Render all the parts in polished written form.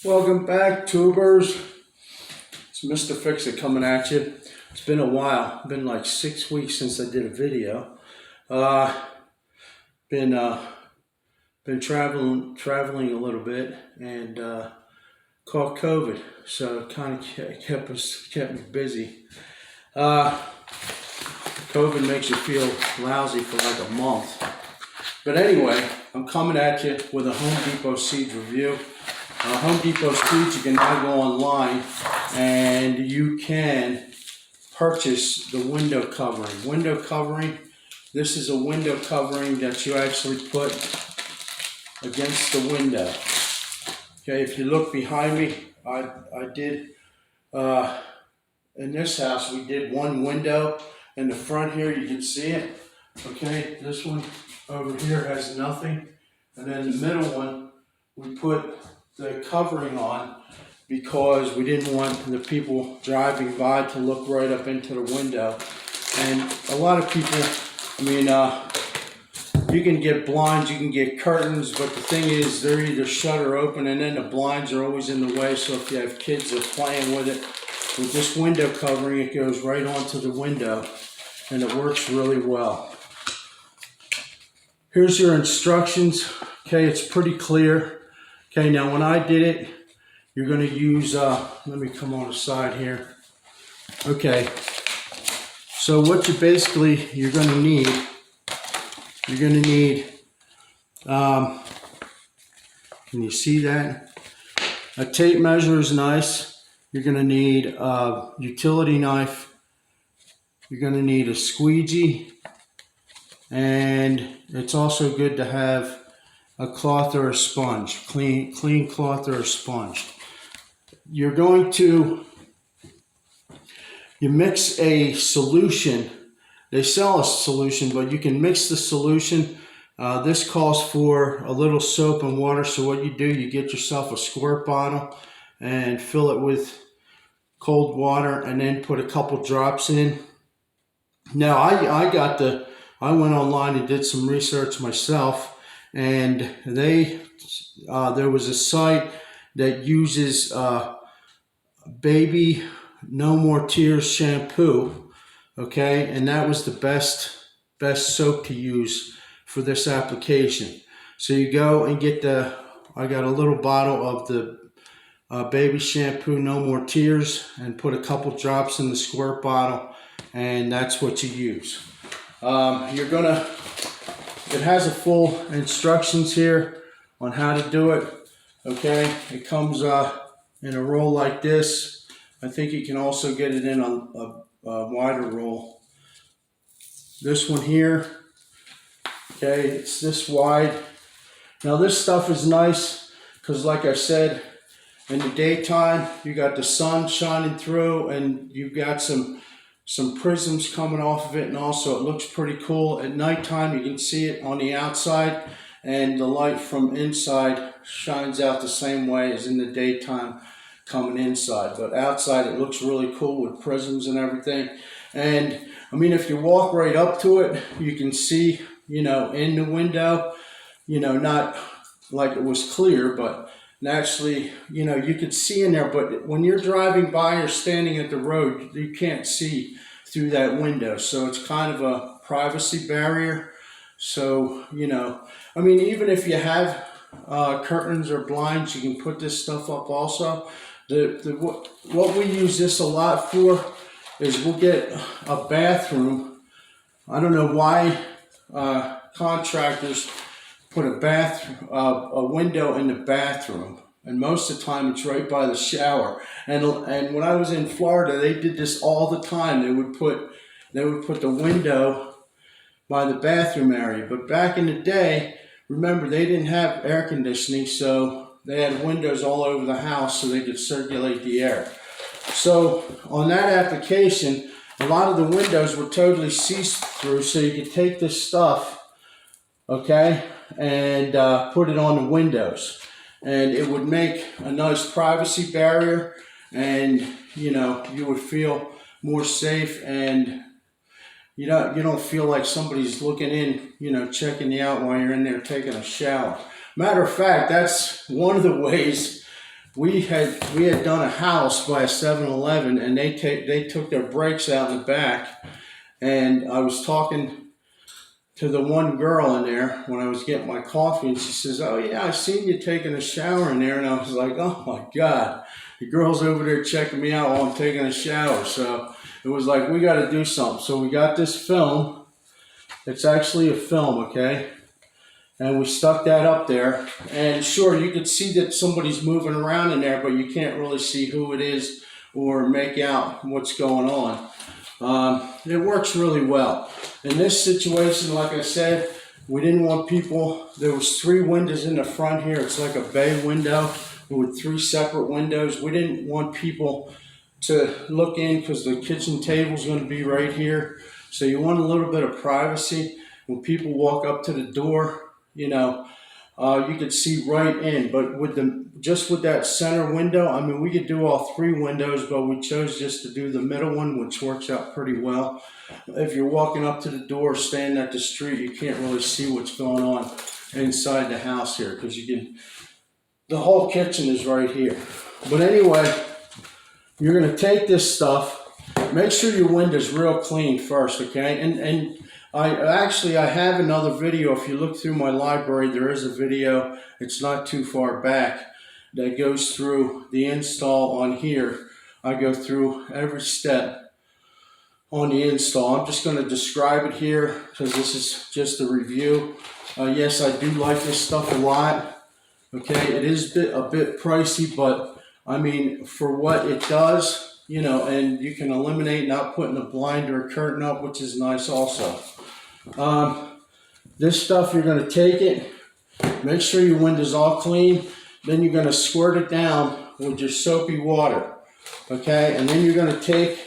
Welcome back, tubers. It's Mr. Fix-It coming at you. It's been a while. It's been like 6 weeks since I did a video. Uh, been traveling a little bit and caught COVID, so it kind of kept me busy. COVID makes you feel lousy for like a month. But anyway, I'm coming at you with a Home Depot Seeds review. Home Depot Seeds, you can now go online and you can purchase the window covering. Window covering, this is a window covering that you actually put against the window. Okay, if you look behind me, I did, in this house, we did one window in the front here, you can see it. Okay, this one over here has nothing. And then the middle one, we put the covering on because we didn't want the people driving by to look right up into the window. And a lot of people, you can get blinds, you can get curtains, but the thing is they're either shut or open, and then the blinds are always in the way. So if you have kids that are playing with it, with this window covering, it goes right onto the window and it works really well. Here's your instructions. Okay, it's pretty clear. Okay, now when I did it, you're going to use, let me come on the side here. Okay, so what you're going to need, can you see that? A tape measure is nice. You're going to need a utility knife. You're going to need a squeegee. And it's also good to have a cloth or a sponge, clean cloth or a sponge. You're going to, you mix a solution. They sell a solution, but you can mix the solution. This calls for a little soap and water. So what you do, you get yourself a squirt bottle and fill it with cold water and then put a couple drops in. Now I went online and did some research myself, and there was a site that uses Baby No More Tears shampoo, okay, and that was the best soap to use for this application. So you go and get I got a little bottle of the baby shampoo No More Tears and put a couple drops in the squirt bottle, and that's what you use. It has a full instructions here on how to do it. Okay, it comes in a roll like this. I think you can also get it in a wider roll. This one here, okay, it's this wide. Now this stuff is nice because, like I said, in the daytime you got the sun shining through and you've got some prisms coming off of it, and also it looks pretty cool. At nighttime you can see it on the outside, and the light from inside shines out the same way as in the daytime coming inside. But outside it looks really cool with prisms and everything. And if you walk right up to it, you can see, in the window, not like it was clear, but naturally, you could see in there. But when you're driving by or standing at the road, you can't see through that window. So it's kind of a privacy barrier. So, even if you have curtains or blinds, you can put this stuff up also. What we use this a lot for is we'll get a bathroom. I don't know why contractors put a window in the bathroom, and most of the time it's right by the shower. And when I was in Florida, they did this all the time. They would put the window by the bathroom area. But back in the day, remember, they didn't have air conditioning, so they had windows all over the house so they could circulate the air. So on that application, a lot of the windows were totally see-through, so you could take this stuff, okay, and put it on the windows. And it would make a nice privacy barrier, and you would feel more safe, and you don't feel like somebody's looking in, checking you out while you're in there taking a shower. Matter of fact, that's one of the ways we had done a house by a 7-Eleven, and they took their brakes out in the back, and I was talking to the one girl in there when I was getting my coffee, and she says, "Oh yeah, I seen you taking a shower in there," and I was like, "Oh my God, the girl's over there checking me out while I'm taking a shower." So it was like, we got to do something. So we got this film. It's actually a film, okay? And we stuck that up there, and sure, you could see that somebody's moving around in there, but you can't really see who it is or make out what's going on. It works really well. In this situation, like I said, we didn't want people, there was 3 windows in the front here. It's like a bay window with 3 separate windows. We didn't want people to look in because the kitchen table's going to be right here. So you want a little bit of privacy. When people walk up to the door, you know, you could see right in. But with that center window, I mean, we could do all 3 windows, but we chose just to do the middle one, which works out pretty well. If you're walking up to the door, standing at the street, you can't really see what's going on inside the house here, because the whole kitchen is right here. But anyway, you're going to take this stuff, make sure your window's real clean first, okay? And I have another video. If you look through my library, there is a video. It's not too far back that goes through the install on here. I go through every step on the install. I'm just going to describe it here because this is just a review. Yes, I do like this stuff a lot. Okay, it is a bit pricey, but I mean, for what it does, you know, and you can eliminate not putting a blind or a curtain up, which is nice also. This stuff, you're going to take it, make sure your window's all clean, then you're going to squirt it down with your soapy water, okay? And then you're going to take,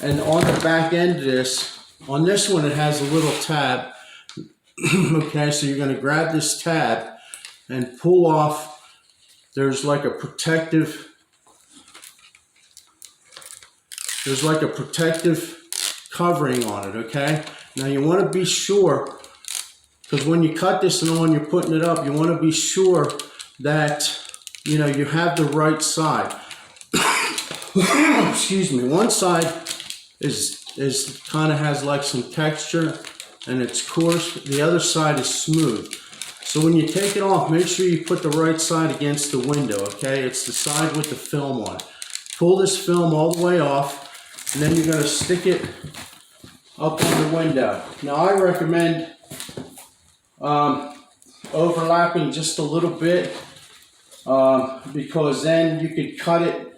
and on the back end of this, on this one it has a little tab, okay? So you're going to grab this tab and pull off. There's like a protective covering on it, okay? Now you want to be sure, because when you cut this and when you're putting it up, you want to be sure that, you know, you have the right side. Excuse me. One side is kind of has like some texture and it's coarse. The other side is smooth. So when you take it off, make sure you put the right side against the window, okay? It's the side with the film on it. Pull this film all the way off, and then you're going to stick it up on the window. Now I recommend overlapping just a little bit because then you could cut it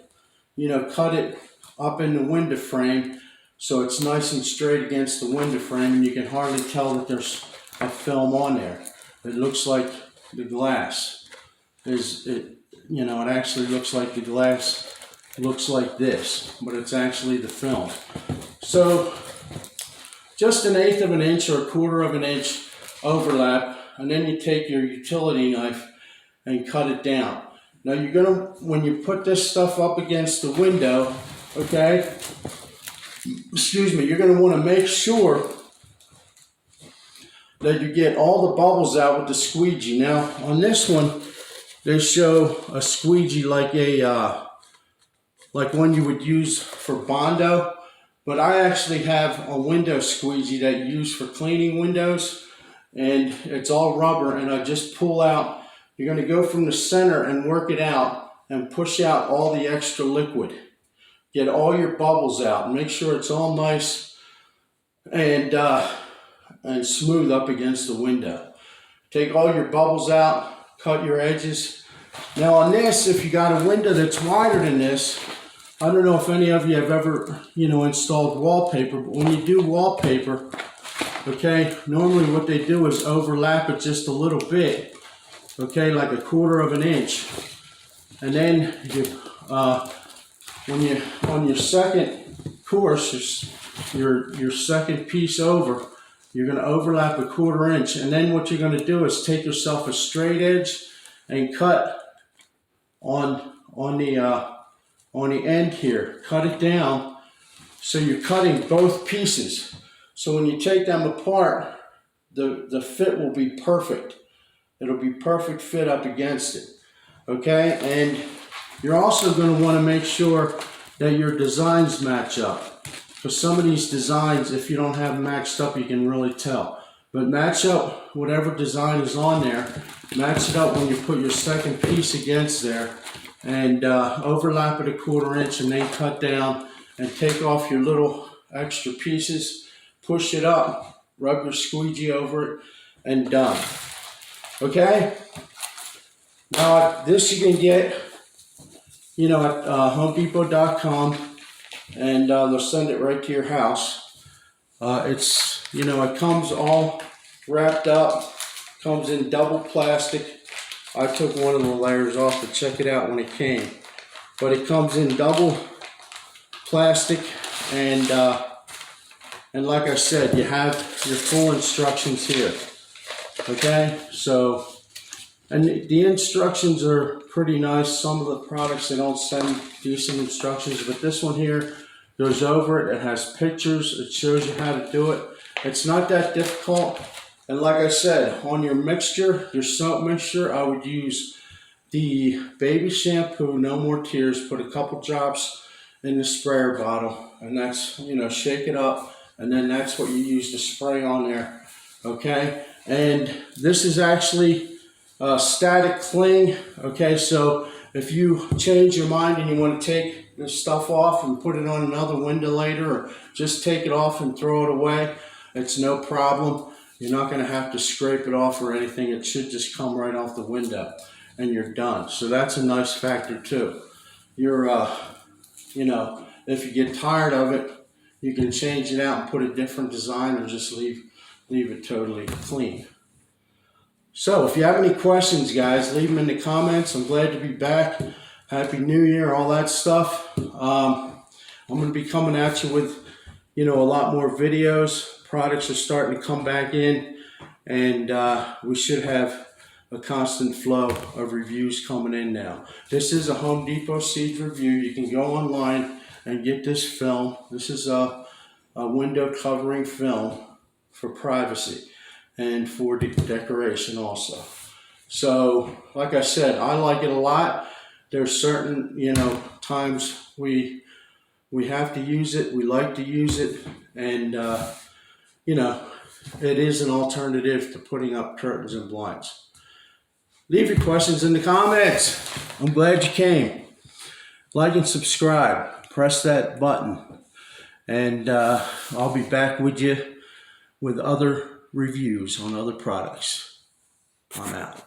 up in the window frame so it's nice and straight against the window frame, and you can hardly tell that there's a film on there. It looks like the glass it actually looks like the glass looks like this, but it's actually the film. So just 1/8 of an inch or 1/4 of an inch overlap, and then you take your utility knife and cut it down. Now you're gonna, when you put this stuff up against the window, okay, excuse me, you're gonna want to make sure that you get all the bubbles out with the squeegee. Now on this one, they show a squeegee like like one you would use for Bondo, but I actually have a window squeegee that you use for cleaning windows, and it's all rubber, and I just pull out. You're going to go from the center and work it out and push out all the extra liquid. Get all your bubbles out and make sure it's all nice and smooth up against the window. Take all your bubbles out, cut your edges. Now on this, if you got a window that's wider than this, I don't know if any of you have ever, installed wallpaper, but when you do wallpaper, okay, normally what they do is overlap it just a little bit, okay, like 1/4 of an inch. And then when you, on your second course, your second piece over, you're going to overlap 1/4 inch. And then what you're going to do is take yourself a straight edge and cut on the end here. Cut it down so you're cutting both pieces. So when you take them apart, the fit will be perfect. It'll be perfect fit up against it. Okay, and You're also going to want to make sure that your designs match up. Because some of these designs, if you don't have them matched up, you can really tell. But match up whatever design is on there. Match it up when you put your second piece against there. And overlap it 1/4 inch and then cut down and take off your little extra pieces. Push it up. Rub your squeegee over it. And done. Okay? Now, this you can get, you know, at HomeDepot.com, and they'll send it right to your house. It's, you know, it comes all wrapped up, comes in double plastic. I took one of the layers off to check it out when it came, but it comes in double plastic, and like I said, you have your full instructions here. Okay, so. And the instructions are pretty nice. Some of the products, they don't send decent instructions, but this one here goes over it. It has pictures. It shows you how to do it. It's not that difficult. And like I said, on your mixture, your soap mixture, I would use the baby shampoo, No More Tears. Put a couple drops in the sprayer bottle, and that's, you know, shake it up, and then that's what you use to spray on there. Okay? And this is actually static cling. Okay, so if you change your mind and you want to take this stuff off and put it on another window later, or just take it off and throw it away, it's no problem. You're not going to have to scrape it off or anything. It should just come right off the window and you're done. So that's a nice factor too. You're you know, if you get tired of it, you can change it out and put a different design, or just leave it totally clean. So if you have any questions, guys, leave them in the comments. I'm glad to be back. Happy New Year, all that stuff. I'm going to be coming at you with, you know, a lot more videos. Products are starting to come back in, and we should have a constant flow of reviews coming in now. This is a Home Depot Seeds review. You can go online and get this film. This is a window covering film for privacy and for decoration also. So, like I said, I like it a lot. There's certain, you know, times we have to use it, we like to use it, and, you know, it is an alternative to putting up curtains and blinds. Leave your questions in the comments. I'm glad you came. Like and subscribe. Press that button. And I'll be back with you with other reviews on other products. I'm out.